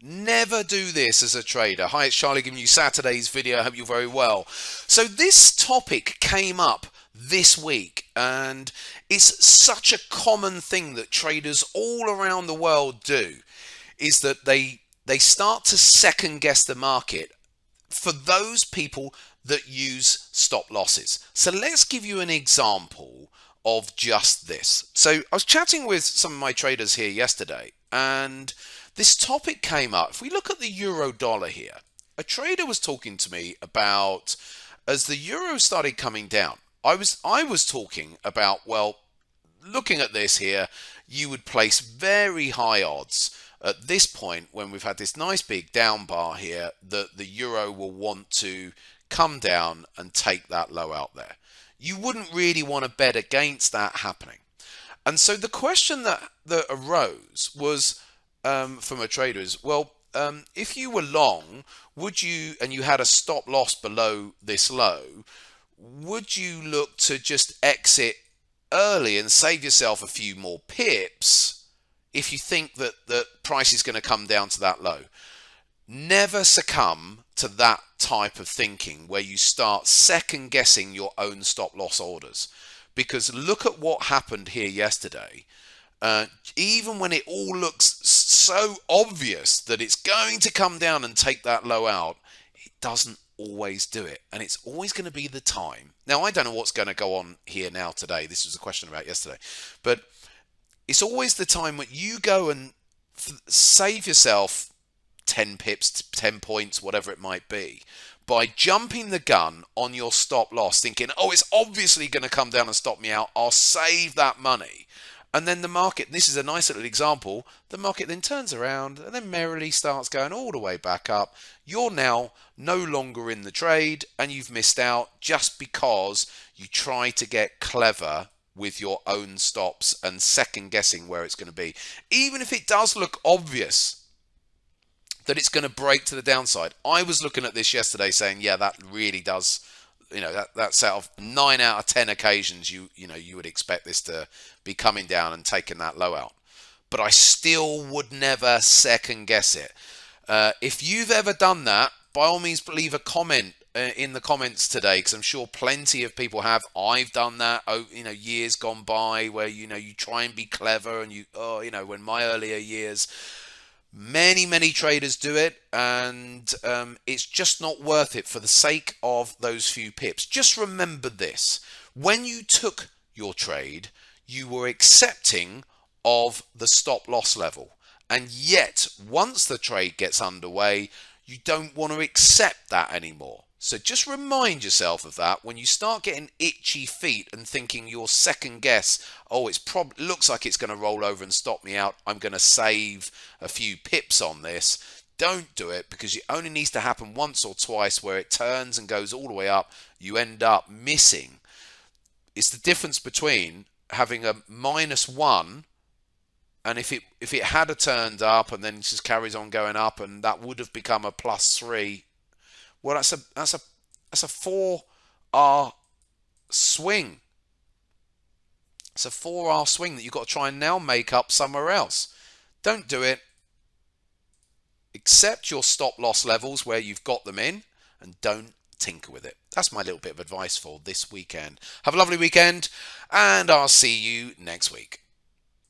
Never do this as a trader. Hi, it's Charlie giving you Saturday's video. I hope you're very well. So this topic came up this week, and it's such a common thing that traders all around the world do, is that they start to second guess the market for those people that use stop losses. So let's give you an example of just this. So I was chatting with some of my traders here yesterday, and this topic came up. If we look at the euro dollar here, a trader was talking to me about, as the euro started coming down, I was talking about, well, looking at this here, you would place very high odds at this point, when we've had this nice big down bar here, that the euro will want to come down and take that low out there. You wouldn't really want to bet against that happening. And so the question that arose was, from a trader is, well, if you were long, would you, and you had a stop loss below this low, would you look to just exit early and save yourself a few more pips if you think that the price is going to come down to that low? Never succumb to that type of thinking where you start second guessing your own stop loss orders, because look at what happened here yesterday. Even when it all looks so obvious that it's going to come down and take that low out, it doesn't always do it. And it's always going to be the time. Now, I don't know what's going to go on here now today. This was a question about yesterday. But it's always the time when you go and save yourself 10 pips, 10 points, whatever it might be, by jumping the gun on your stop loss, thinking, oh, it's obviously going to come down and stop me out. I'll save that money. And then the market, this is a nice little example, the market then turns around and then merrily starts going all the way back up. You're now no longer in the trade and you've missed out just because you try to get clever with your own stops and second guessing where it's going to be. Even if it does look obvious that it's going to break to the downside. I was looking at this yesterday saying, yeah, that really does. That's out of 9 out of 10 occasions you would expect this to be coming down and taking that low out. But I still would never second guess it. If you've ever done that, by all means leave a comment in the comments today, because I'm sure plenty of people have. I've done that, years gone by, where you try and be clever, and when my earlier years. Many traders do it, and it's just not worth it for the sake of those few pips. Just remember this: when you took your trade, you were accepting of the stop loss level, and yet once the trade gets underway, you don't want to accept that anymore. So just remind yourself of that when you start getting itchy feet and thinking your second guess, oh, looks like it's going to roll over and stop me out. I'm going to save a few pips on this. Don't do it, because it only needs to happen once or twice where it turns and goes all the way up. You end up missing. It's the difference between having a -1, and if it had turned up and then just carries on going up, and that would have become a +3. Well, that's a 4R swing. It's a 4R swing that you've got to try and now make up somewhere else. Don't do it. Accept your stop loss levels where you've got them in, and don't tinker with it. That's my little bit of advice for this weekend. Have a lovely weekend, and I'll see you next week.